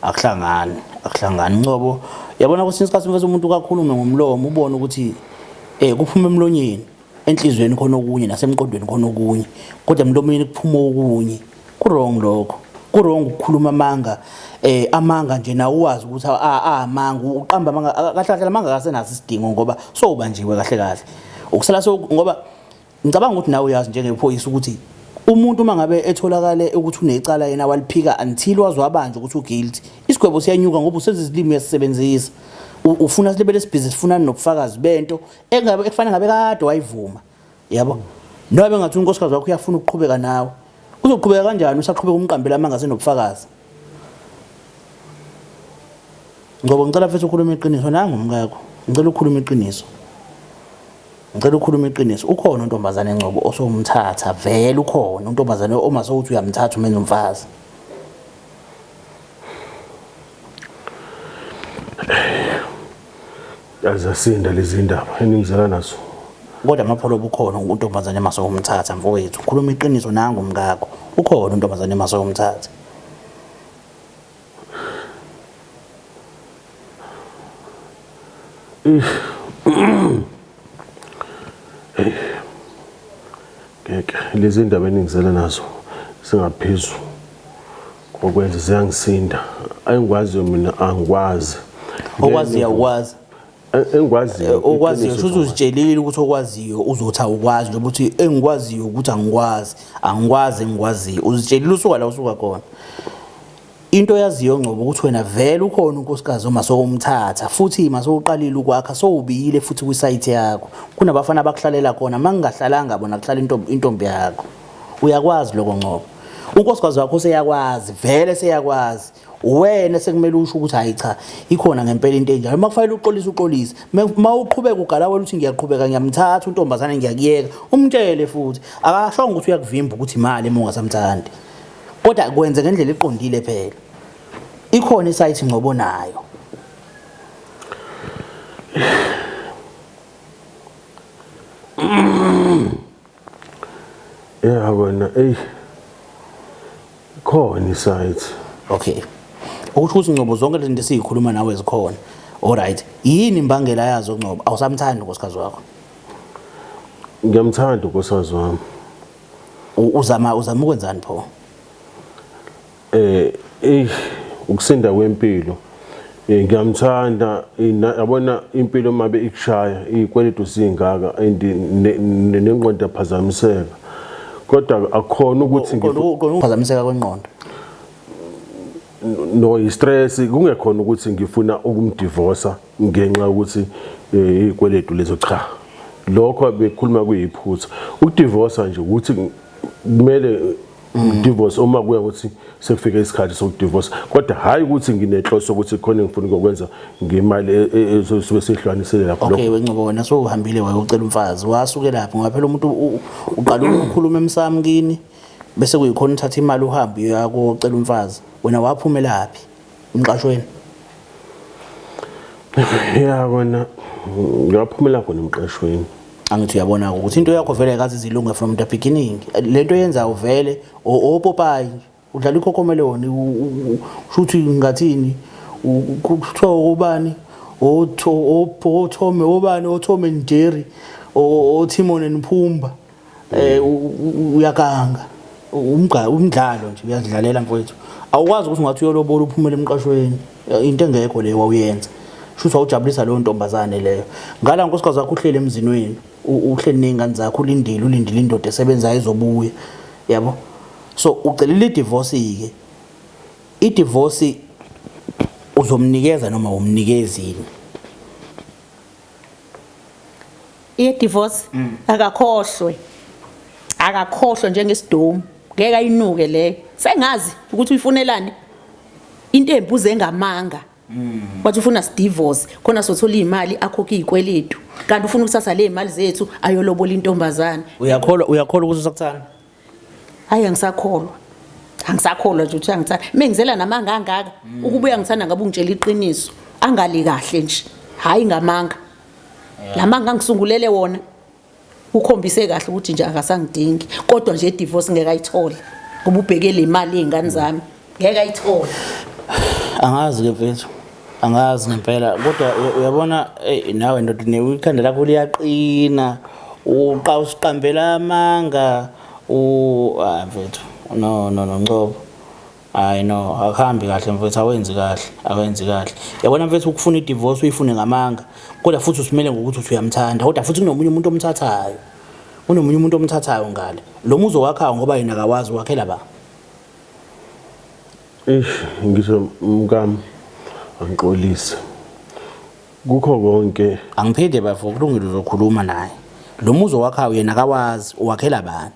akuhlangani Ngcobo yabona ukuthi isikhathi mfethu umuntu kakhulume ngomlomo ubone ukuthi kuphuma emlonyeni enhlizweni khona okunye nasemqondweni khona okunye kodwa emlomeni kuphuma okunye kurong lokho kurong ukukhuluma amanga nje na uwazi ukuthi amanga uqamba amanga kahle kahle amanga akasenazo isidingo ngoba sobanjiwe kahle ukusala ngoba ngicabanga ukuthi nawe uyazi njengephoyisa ukuthi umuntu mangabe etholakale ukuthi unecala yena waliphika until wazwabanje ukuthi uguilty isigwebo siyanyuka ngoba usezizilimi yasebenzisa ufuna silebele sibhizi sifuna nobufakazi bento engabe ekufanele ngabe kade wayivuma yabo nobe ngathi unkosikazi wakho uyafuna ukuqhubeka nawe uzoqhubeka kanjani usaqhubeka umqambela amanga senobufakazi ngoba ngicela mfethu ukhuluma iqiniso nangu umkakho ngicela ukhuluma iqiniso ukhona untombazane Ngcobo osomthatha vele ukhona untombazane uma sowuthi uyamthatha umenza umfazi azasinda lezi ndaba eningizela nazo kodwa amapholo bukhona untombazane emasomthatha mfowethu ukhuluma iqiniso nangu umkakho ukhona untombazane emasomthatha ngeke lezi ndaba eningizela nazo singaphezulu kokwenza ziyangisinda ayingikwazi mina angikwazi okwaziyo ukwazi engikwaziyo okwaziyo futhi uzitshelile ukuthi okwaziyo uzothi awukwazi njengoba uthi engikwaziyo ukuthi angikwazi engikwaziyo uzitshelile usuka la usuka khona into yaziyo Ngcobo ukuthi wena vele ukhona unkosikazi uma sokumthatha futhi masowuqalile ukwakha sowubiyile futhi kwisite yakho kunabafana abakuhlalela khona mangingahlalanga bona kuhlala intombi yakho uyakwazi lokho Ngcobo unkosikazi wakho seyakwazi vele seyakwazi wena sekumele usho ukuthi hayi cha ikhona ngempela into enjalo makufanele uqolise mawuqhubeka ugala wena uthi ngiyaqhubeka ngiyamthatha untombazana ngiyakuyeka umtshele futhi akashonga ukuthi uyakuvimba ukuthi imali emungasamthandi kodwa kwenze ngendlela eqondile phela ikhona isite Ngcobo nayo yabona khona isite okay ukuthi Ngcobo zonke lezi zinto esizikhuluma nawe zikhona alright yini imbangela yazo Ngcobo awusamthandi unkosikazi wakho ngiyamthanda unkosikazi wami uzama ukwenzani pho ukusinda kwempilo ngiyamthanda yabona impilo mabe ikushaya ikweletu singaka nenqondo yaphazamiseka kodwa akukhona ukuthi ukuphazamiseka kwenqondo no stress kungekhona ukuthi ngifuna ukumdivorce ngenxa ukuthi ikweletu lezo cha lokho bekhuluma kuyiphutha ukudivorce nje ukuthi kumele divorce uma kuya ukuthi sekufika isikhathi sokudivorce kodwa hayi ukuthi nginenhloso ukuthi khona ngifuna ukwenza ngemali ezobe sehlukanisele lapho okay weNgcobo wena so uhambile wayocela umfazi wasuke lapho ngaphela umuntu uqala ukukhuluma emsamo kini bese kuyikhona uthatha imali uhambe uyakocela umfazi wena waphumelaphi umqashweni yabona ngaphumela khona emqashweni angithi uyabona ukuthi into yakho vele kazi izilunga from the beginning lento yenza uvele opopayi udlala ikhokhomeloni ushuthi ngathini kuthiwa ubani othome obani othome Njeri oTimon Nphumba uyakanga umdlalo nje uyadlalela mfowethu awukwazi ukuthi ungathi uyolobola uphumele emqashweni into engekho le wawuyenza shuthi awujabulisa leyo ntombazane leyo ngala nkosikazi wakho uhlele emzinweni uhleli nezingane zakho ulindile indoda esebenzayo izobuya yabo so ucelile idivorce idivorce uzomnikeza noma umnikezini idivorce akakhohlwe njengesidomu ngeke ayinuke leyo sengazi ukuthi uyifunelani into embuze ngamanga wathi ufuna divorce khona sothola imali akhokhe izikweletu kanti ufuna ukuthatha le imali zethu ayolobola intombazana uyakholwa ukuthi usakuthanda hayi angisakholwa nje ukuthi angithanda mengizela namanga angaka ukubuya ngithanda ngabe ungitshela iqiniso angali kahle nje hayi ngamanga lamanga ngisungulele wona ukhombise kahle ukuthi nje akasangidingi kodwa nje divorce ngeke ayithole ngoba ubhekele imali ezingane zami ngeke ayithole angazi ke mfethu angazi ngempela kodwa uyabona nawe ndoda newikhanda lakho liyaqina uqambela amanga mfethu no Ngcobo hayi no akuhambi kahle mfethu awenzi kahle yabona mfethu ukufuna idivorce uyifune ngamanga kodwa futhi usimele ngokuthi uthi uyamthanda kodwa futhi kunomunye umuntu omthathayo ngale lo muzo wakhayo ngoba yena akawazi wakhela ba ngisho mkami angixolise kukho konke angiphinde bafo kulungile uzokhuluma naye lo muzo wakhayo yena akawazi wakhela bani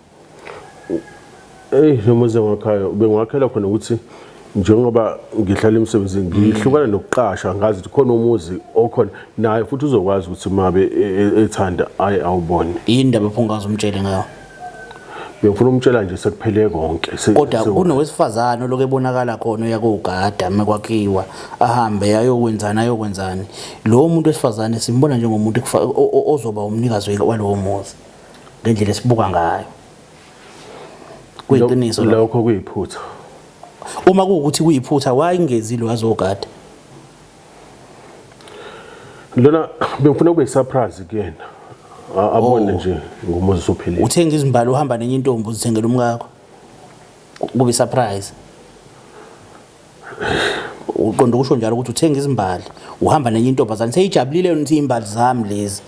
lo muzo wakhayo bengiwakhela khona ukuthi njengoba ngihlala emsebenzini ngihlukana nokuqasha ngazi ukuthi khona umuzi okhona naye futhi uzokwazi ukuthi mabe ethanda awubone indaba ephungaza umtshele ngayo bengifuna umtshela nje sekuphele konke kodwa kunowesifazana lokho ebonakala khona uyakugada mekwakhiwa ahambe ayokwenzani lo muntu wesifazane simbona njengomuntu ozoba umnikazi walowo muzi ngendlela esibuka ngayo kuyiqiniso lokho kuyiphutha uma kuukuthi kuyiphutha wayingezile wazogada lona bengifuna kube surprise kuyena abone nje ngoMoses uphilile. Uthenga izimbali uhamba nenye intombi uzithengela umkakho. Kube surprise. Uqonda ukusho njalo ukuthi uthenga izimbali uhamba nenye intombazane seyijabulile nithi imbali zami lezi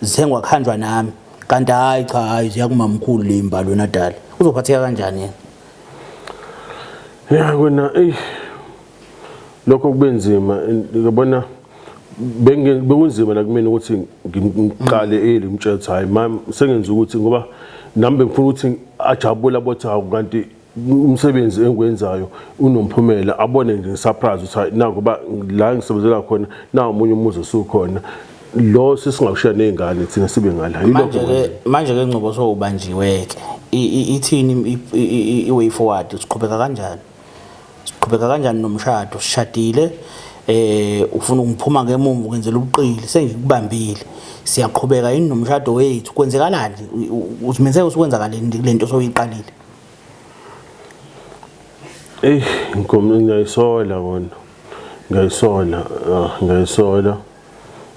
zithengwa khanjwa nami kanti hayi ziyakumamkhulu le imbali wena dala uzophatheka kanjani yena? Ya kona lokho kubenzima ngiyabona bekunzima la kumina ukuthi ngiqale ngimtshela ukuthi hayi mama sengenza ukuthi ngoba nami bengifuna ukuthi ajabule abothi hawu kanti umsebenzi engwenzayo unomphumela abone nje surprise ukuthi na ngoba la ngisebenzela khona na umunye umuzi osukhona lo sisingakushiya nezingane thina sibe ngala manje ke ngcobo sowubanjiwe ke ithini iway forward siqhubeka kanjani nomshado sishadile ufuna ungiphuma ngemumva ukwenzela ubuqili sengikubambile siyaqhubeka yini nomshado wethu kwenzekalani uzimise ukwenzakaleni kulento soyiqalile? Ngiyayisola wona ngayisola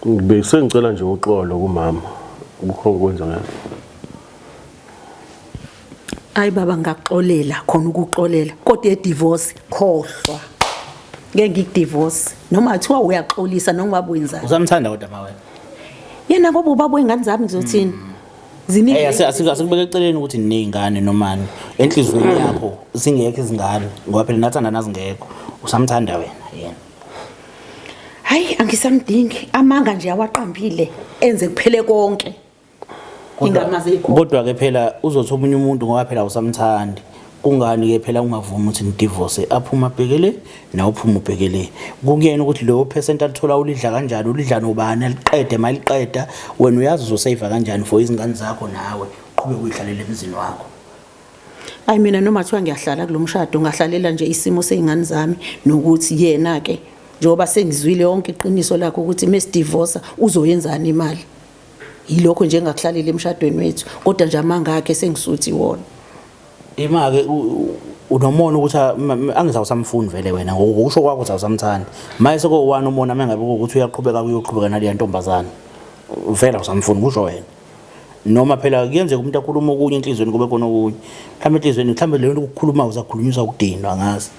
bese ngicela nje uxolo kumama ukho kwenza ngani. Hayi baba ngaxolela khona ukuxolela kodwa edivorce khohlwa ngeke ngikudivorce noma athiwa uyaxolisa noma ubwenza usamthanda kodwa ma wena yena ngoba ubaba wengane zami ngizothini ziningi asikubeka eceleni ukuthi ninezingane nomani enhlizweni yakho singekho izingane ngoba phela nathanda nazingekho usamthanda wena yena. Hayi angisamdingi amanga nje awaqambile enze kuphele konke ingamaze ikho kodwa ke phela uzothi omunye umuntu ngoba phela usamthandi kungani ke phela ungavuma ukuthi nidivorce aphuma abhekele nawe uphuma ubhekele kungena ukuthi lo percent alithola ulidla kanjani ulidla nobani aliqede maliqeda wena uyazi uzosave kanjani for izingane zakho nawe qhube uyihlalele emzini wakho. Hayi mina noma kuthiwa ngiyahlala kulomshado ngahlalela nje isimo sezingane zami nokuthi yena ke njoba sengizwile yonke iqiniso lakho ukuthi mesidivorce uzoyenzani imali yilokho nje ngakuhlalela emshadweni wethu kodwa nje amanga akhe sengisuthi wona imake unomona ukuthi angizawusamfuni vele wena ngokusho kwakho ukuthi awusamthandi maye seko-1 umona mengabe ukuthi uyaqhubeka naleya ntombazana vele awusamfuni kusho wena noma phela kuyenzeka umuntu akhuluma okunye enhlizweni kube khona okunye mhlawumbe enhlizweni mhlawumbe leyo nto ukukhuluma uzakhulunyiswa ukudinwa ngazi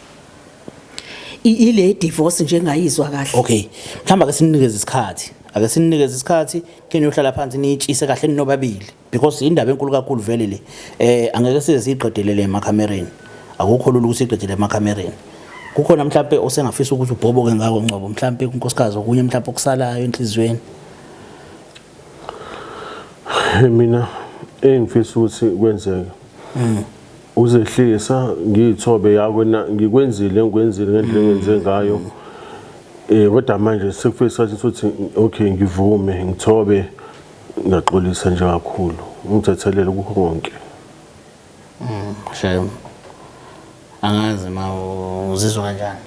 ile divorce nje ngayizwa kahle. Okay mhlawumbe ake sininikeze isikhathi kene yohlala phansi nitshise kahle ninobabili because indaba enkulu kakhulu vele le angeke size siqedelele emakhamereni akukho lula ukuthi siqedele emakhamereni kukhona mhlawumbe osengafisa ukuthi ubhoboke ngako ngcobo mhlawumbe unkosikazi okunye mhlawumbe okusalayo enhlizweni. Mina engifisa ukuthi kwenzeke uzehlisa ngiyithobe yakho ngikwenzile ngendlela engenze ngayo kodwa manje sekufisa ukuthi okay ngivume ngithobe ngaxolisa nje kakhulu ngithethelele kukho konke. Shame angazi ma uzizwa kanjani?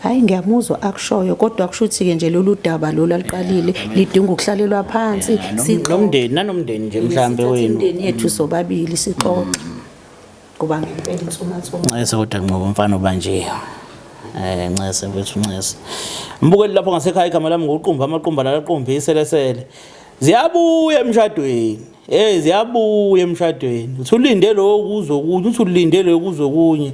Hayi ngiyamuzwa akushoyo kodwa akushuthi ke nje lolu daba lolu aliqalile lidinga ukuhlalelwa phansi nomndeni nje mhlambe wenu umndeni yethu sobabili sixoxe kuba ngempela insumathoma ese kodwa ngoba mfana obanje Ncese mfethu Ncese mbukeli lapho ngasekhaya igama lami ngoqumba amaqumba nalaqombise lesele ziyabuya emshadweni ziyabuya emshadweni uthulinde lo kuzokunye uthulindele ukuzokunye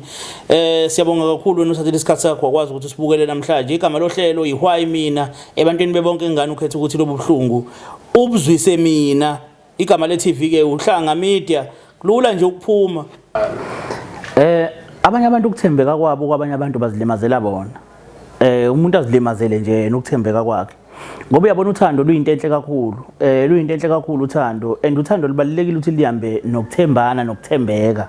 siyabonga kakhulu wena usathe isikhathi sakho wakwazi ukuthi sibukele namhlanje igama lohlelo ihwayi mina ebantwini bebonke ingane ukhetha ukuthi lobu buhlungu ubuzwise mina igama le TV ke uhlanga media kulula nje ukuphuma abanye abantu ukuthembeka kwabo kwabanye abantu bazilimazela bona umuntu azilimazele nje yena ukuthembeka kwakhe ngoba uyabona uthando luyinto enhle kakhulu luyinto enhle kakhulu uthando and uthando libalekile ukuthi lihambe nokuthembana nokuthembeka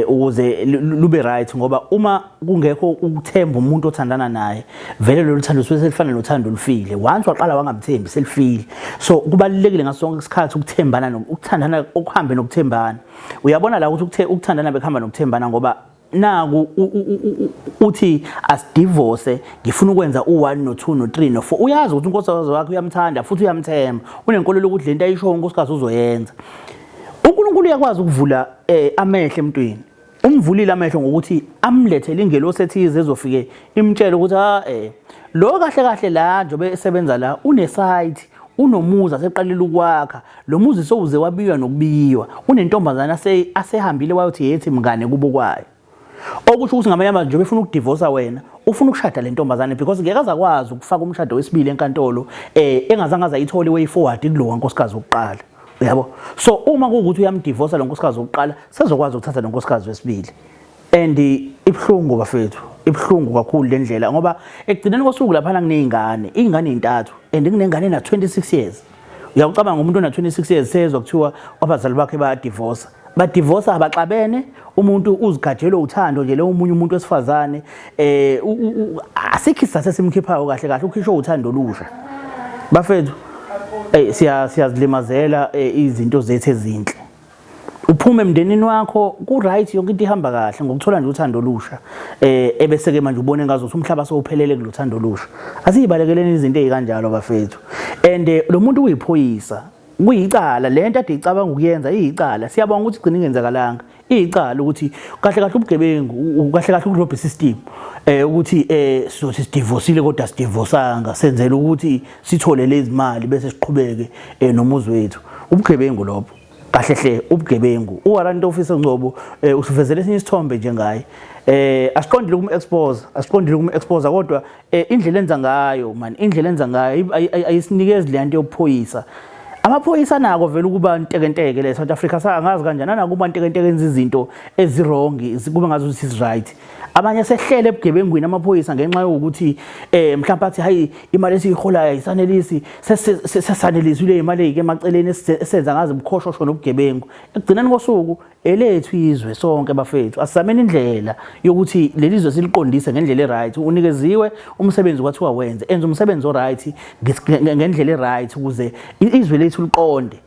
ukuze lube right ngoba uma kungekho ukuthemba umuntu othandana naye vele lo thando selifana nothando olufile once waqala wangamthembi selifile so kubalekile ngasonke isikhathi ukuthembana nokuthandana okuhambe nokuthembana uyabona la ukuthi ukuthandana bekhamba nokuthembana ngoba naku uthi asidivorce ngifuna ukwenza u1 no2 no3 no4 uyazi ukuthi unkosikazi wakhe uyamthanda futhi uyamthemba unenkolelo ukuthi lento ayisho unkosikazi uzoyenza uNkulunkulu uyakwazi ukuvula amehlo emntwini umvulile amehlo ngokuthi amlethele ingelosi ethize ezofike imtshela ukuthi lo kahle kahle la njobe esebenza la une site unomuzi aseqalile ukwakha lo muzi sowuze wabiywa nokubiywa unentombazana asehambile wayothi yethi mngane kubo kwayo okusho ukuthi ngamanye amazwi nje befuna ukudivorce wena ufuna ukushada le ntombazane because ngeke azakwazi ukufaka umshado wesibili enkantolo engazange azayithola way forward kulo nkosikazi oqala yabo so uma kuwukuthi uyamdivorce lo nkosikazi oqala sezokwazi ukuthatha lo nkosikazi wesibili and ibhlungu bafethu ibhlungu kakhulu le ndlela ngoba ekugcineni kosuku lapha kunezingane ingane ezintathu and kunengane na 26 years uyacabanga umuntu ona 26 years sezwa kuthiwa abazali bakhe bayadivorce badivorce abaxabene umuntu uzigajela uthando nje lo umunye umuntu wesifazane asikho isizathu simkhiphayo kahle kahle ukhishwa uthando olusha bafethu siyazilimazela izinto zethu ezinhle uphume emndenini wakho ku right yonke into ihamba kahle ngokuthola nje uthando olusha ebese ke manje ubone ngazothi umhlaba sowuphelele kulothando olusha asiyibalekeleni izinto ezikanjalo bafethu and lo muntu uyiphoyisa kuyicala lento ade icabanga ukuyenza iyicala siyabonga ukuthi igcina ingenzakalanga iyicala ukuthi kahle kahle ubugebengu kahle kahle ukurobhe system ukuthi sizothi sidivorceile kodwa sidivorceanga senzela ukuthi sithole lezi mali bese siqhubeke nomuzi wethu ubugebengu lobo kahle hle ubugebengu uwarrant officer Ngcobo usivezele esinye isithombe njengaye asiqondile kum-expose kodwa indlela enza ngayo man indlela enza ngayo ayisinikezi le nto yophoyisa amaphoyisa nako vele ukuba ntekenteke le South Africa sangazi kanjani nakuba ntekenteke enza izinto ezirong kube ngazo is right abanye sehlele ebugebengwini amaphoyisa ngenxa yokuthi mhlawumbe athi hayi imali esiyiholayo ayisanelisi sesanelisile imali ezike emaceleni esenza ngazi ubukhoshosho nobugebengu ekugcineni kosuku elethu izwe sonke bafethu asizameni indlela yokuthi lelizwe siliqondise ngendlela eright unikeziwe umsebenzi kwathiwa wenze enza umsebenzi oright ngendlela eright ukuze izwe lethu liqonde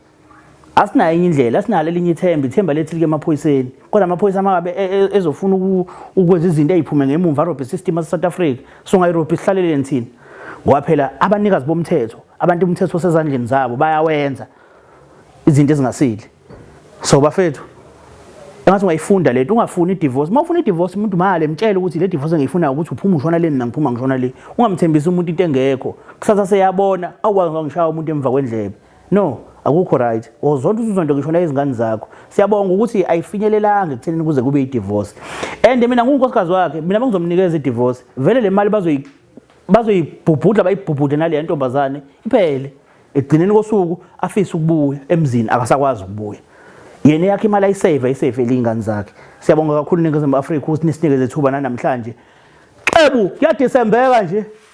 asinayo enye indlela asinalo elinye ithemba lethi like emaphoyiseni kodwa amaphoyisa makabe ezofuna ukwenza izinto eziphume ngemuva robhe system South Africa so ngayirobhe sihlaleleni thina ngoba phela abanikazi bomthetho abantu umthetho osezandleni zabo bayawenza izinto ezingasile so bafethu engathi ungayifunda lento ungafuni idivorce mawufuna idivorce umuntu mali emtshela ukuthi le divorce engiyifuna ukuthi uphuma ushona leni nangiphuma ngishona le ungamthembisi umuntu into engekho kusasa seyabona awukwazi ngishaya umuntu emva kwendlebe no akukho right ozonke uzonto ngishona izingane zakho siyabonga ukuthi ayifinyelelanga ekuthenini kuze kube idivorce and mina ngunkosikazi wakhe mina bengizomnikeza idivorce vele le mali bazoyibhubhudla bayibhubhudle nale ntombazane iphele egcineni kosuku afisa ukubuya emzini akasakwazi ukubuya yena yakhe imali ayisave elingane zakhe siyabonga kakhulu iNingizimu Afrika ukuthi nisinikeze ithuba namhlanje xebu kuyadisembeka nje